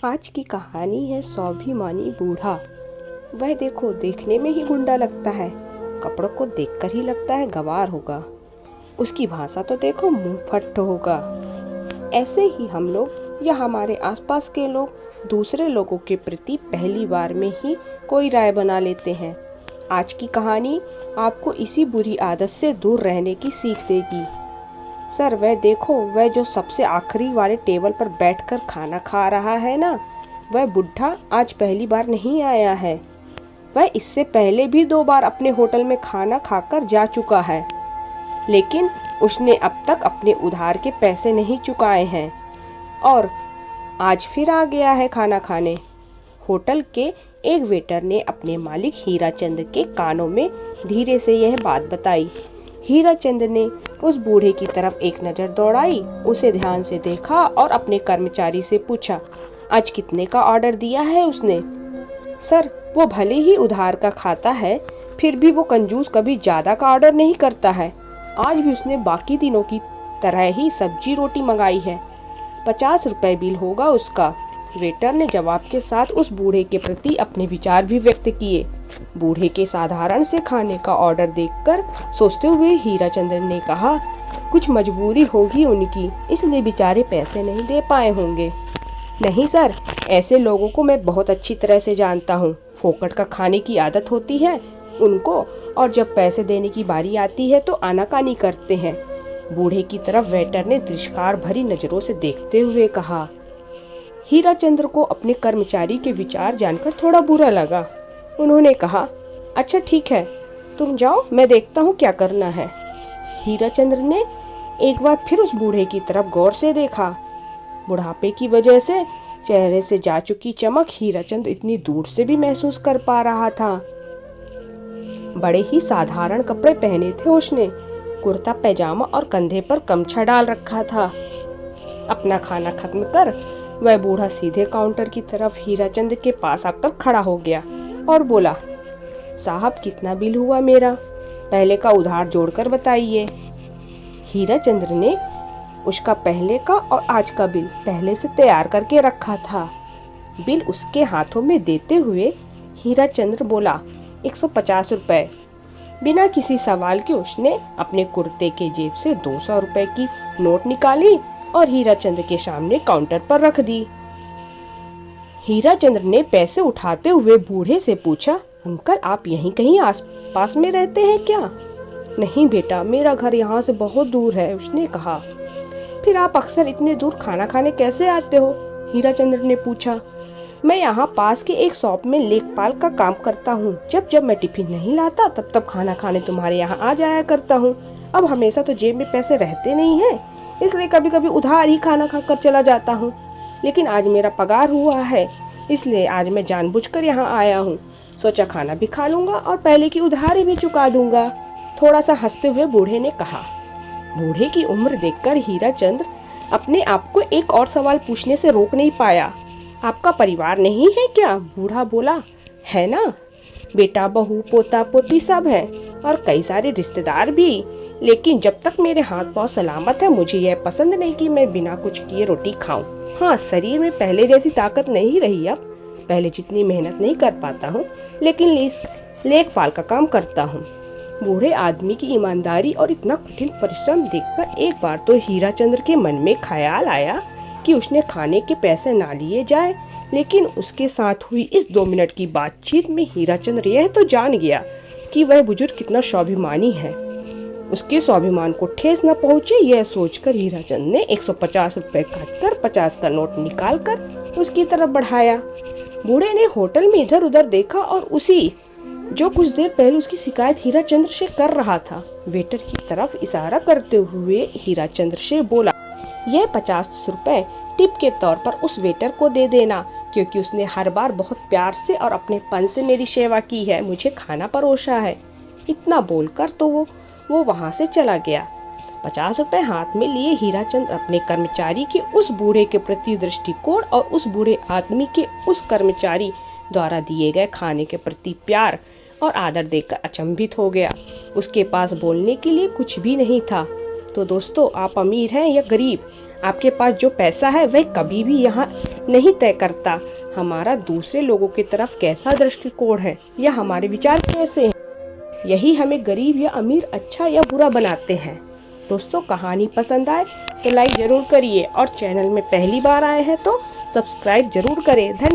आज की कहानी है स्वाभिमानी बूढ़ा। वह देखो देखने में ही गुंडा लगता है, कपड़ों को देखकर ही लगता है गवार होगा। उसकी भाषा तो देखो मुंह फट होगा। ऐसे ही हम लोग या हमारे आसपास के लोग दूसरे लोगों के प्रति पहली बार में ही कोई राय बना लेते हैं। आज की कहानी आपको इसी बुरी आदत से दूर रहने की सीख देगी। सर वह देखो, वह जो सबसे आखिरी वाले टेबल पर बैठकर खाना खा रहा है ना, वह बुढ़ा आज पहली बार नहीं आया है। वह इससे पहले भी 2 बार अपने होटल में खाना खाकर जा चुका है, लेकिन उसने अब तक अपने उधार के पैसे नहीं चुकाए हैं और आज फिर आ गया है खाना खाने। होटल के एक वेटर ने अपने मालिक हीराचंद के कानों में धीरे से यह बात बताई। हीराचंद ने उस बूढ़े की तरफ एक नज़र दौड़ाई, उसे ध्यान से देखा और अपने कर्मचारी से पूछा, आज कितने का ऑर्डर दिया है उसने? सर वो भले ही उधार का खाता है, फिर भी वो कंजूस कभी ज़्यादा का ऑर्डर नहीं करता है। आज भी उसने बाकी दिनों की तरह ही सब्जी रोटी मंगाई है। 50 रुपये बिल होगा उसका। वेटर ने जवाब के साथ उस बूढ़े के प्रति अपने विचार भी व्यक्त किए। बूढ़े के साधारण से खाने का ऑर्डर देखकर सोचते हुए हीराचंद्र ने कहा, कुछ मजबूरी होगी उनकी, इसलिए बेचारे पैसे नहीं दे पाए होंगे। नहीं सर, ऐसे लोगों को मैं बहुत अच्छी तरह से जानता हूँ। फोकट का खाने की आदत होती है उनको, और जब पैसे देने की बारी आती है तो आनाकानी करते हैं। बूढ़े की तरफ वेटर ने तिरस्कार भरी नजरों से देखते हुए कहा। हीराचंद्र को अपने कर्मचारी के विचार जानकर थोड़ा बुरा लगा। उन्होंने कहा, अच्छा ठीक है, तुम जाओ, मैं देखता हूँ क्या करना है। हीराचंद्र ने एक बार फिर उस बूढ़े की तरफ गौर से देखा। बुढ़ापे की वजह से चेहरे से जा चुकी चमक हीराचंद्र इतनी दूर से भी महसूस कर पा रहा था। बड़े ही साधारण कपड़े पहने थे उसने, कुर्ता पैजामा और कंधे पर गमछा डाल रखा था। अपना खाना खत्म कर वह बूढ़ा सीधे काउंटर की तरफ हीराचंद के पास आकर खड़ा हो गया और बोला, साहब कितना बिल हुआ मेरा? पहले का उधार जोड़कर बताइए। हीराचंद्र ने उसका पहले का और आज का बिल पहले से तैयार करके रखा था। बिल उसके हाथों में देते हुए हीराचंद्र बोला, 150 रुपए। बिना किसी सवाल के उसने अपने कुर्ते के जेब से 200 रुपए की नोट निकाली और हीराचंद्र के सामने काउंटर पर रख दी। हीराचंद्र ने पैसे उठाते हुए बूढ़े से पूछा, अंकल आप यहीं कहीं आस पास में रहते हैं क्या? नहीं बेटा, मेरा घर यहाँ से बहुत दूर है, उसने कहा। फिर आप अक्सर इतने दूर खाना खाने कैसे आते हो? हीराचंद्र ने पूछा। मैं यहाँ पास के एक शॉप में लेखपाल का काम करता हूँ। जब जब मैं टिफिन नहीं लाता तब तब खाना खाने तुम्हारे यहाँ आ जाया करता हूँ। अब हमेशा तो जेब में पैसे रहते नहीं हैं, इसलिए कभी कभी उधार ही खाना खाकर चला जाता हूँ। लेकिन आज मेरा पगार हुआ है, इसलिए आज मैं जानबूझकर यहाँ आया हूँ। सोचा खाना भी खा लूँगा और पहले की उधारी भी चुका दूंगा। थोड़ा सा हंसते हुए बूढ़े ने कहा। बूढ़े की उम्र देखकर हीराचंद्र अपने आप को एक और सवाल पूछने से रोक नहीं पाया। आपका परिवार नहीं है क्या? बूढ़ा बोला, है ना, बेटा बहू पोता पोती सब है और कई सारे रिश्तेदार भी। लेकिन जब तक मेरे हाथ पांव सलामत है, मुझे यह पसंद नहीं कि मैं बिना कुछ किए रोटी खाऊं। हाँ, शरीर में पहले जैसी ताकत नहीं रही, अब पहले जितनी मेहनत नहीं कर पाता हूँ, लेकिन लेखपाल का काम करता हूँ। बूढ़े आदमी की ईमानदारी और इतना कठिन परिश्रम देखकर एक बार तो हीराचंद्र के मन में ख्याल आया कि उसने खाने के पैसे ना लिए जाए। लेकिन उसके साथ हुई इस 2 मिनट की बातचीत में हीराचंद्र यह तो जान गया कि वह बुजुर्ग कितना स्वाभिमानी है। उसके स्वाभिमान को ठेस न पहुंचे, यह सोचकर हीराचंद ने 150 रुपए काटकर 50 का नोट निकालकर उसकी तरफ बढ़ाया। बूढ़े ने होटल में इधर उधर देखा और उसी जो कुछ देर पहले उसकी शिकायत हीराचंद्र से कर रहा था, वेटर की तरफ इशारा करते हुए हीराचंद्र से बोला, यह 50 रुपए टिप के तौर पर उस वेटर को दे देना, क्योंकि उसने हर बार बहुत प्यार से और अपने पन से मेरी सेवा की है, मुझे खाना परोसा है। इतना बोलकर तो वो वहां से चला गया। 50 रुपए हाथ में लिए हीराचंद अपने कर्मचारी के उस बूढ़े के प्रति दृष्टिकोण और उस बूढ़े आदमी के उस कर्मचारी द्वारा दिए गए खाने के प्रति प्यार और आदर देखकर अचंभित हो गया। उसके पास बोलने के लिए कुछ भी नहीं था। तो दोस्तों, आप अमीर हैं या गरीब, आपके पास जो पैसा है वह कभी भी यहाँ नहीं तय करता हमारा दूसरे लोगों की तरफ कैसा दृष्टिकोण है या हमारे विचार कैसे हैं। यही हमें गरीब या अमीर, अच्छा या बुरा बनाते हैं। दोस्तों, कहानी पसंद आए तो लाइक जरूर करिए और चैनल में पहली बार आए हैं तो सब्सक्राइब जरूर करें। धन्यवाद।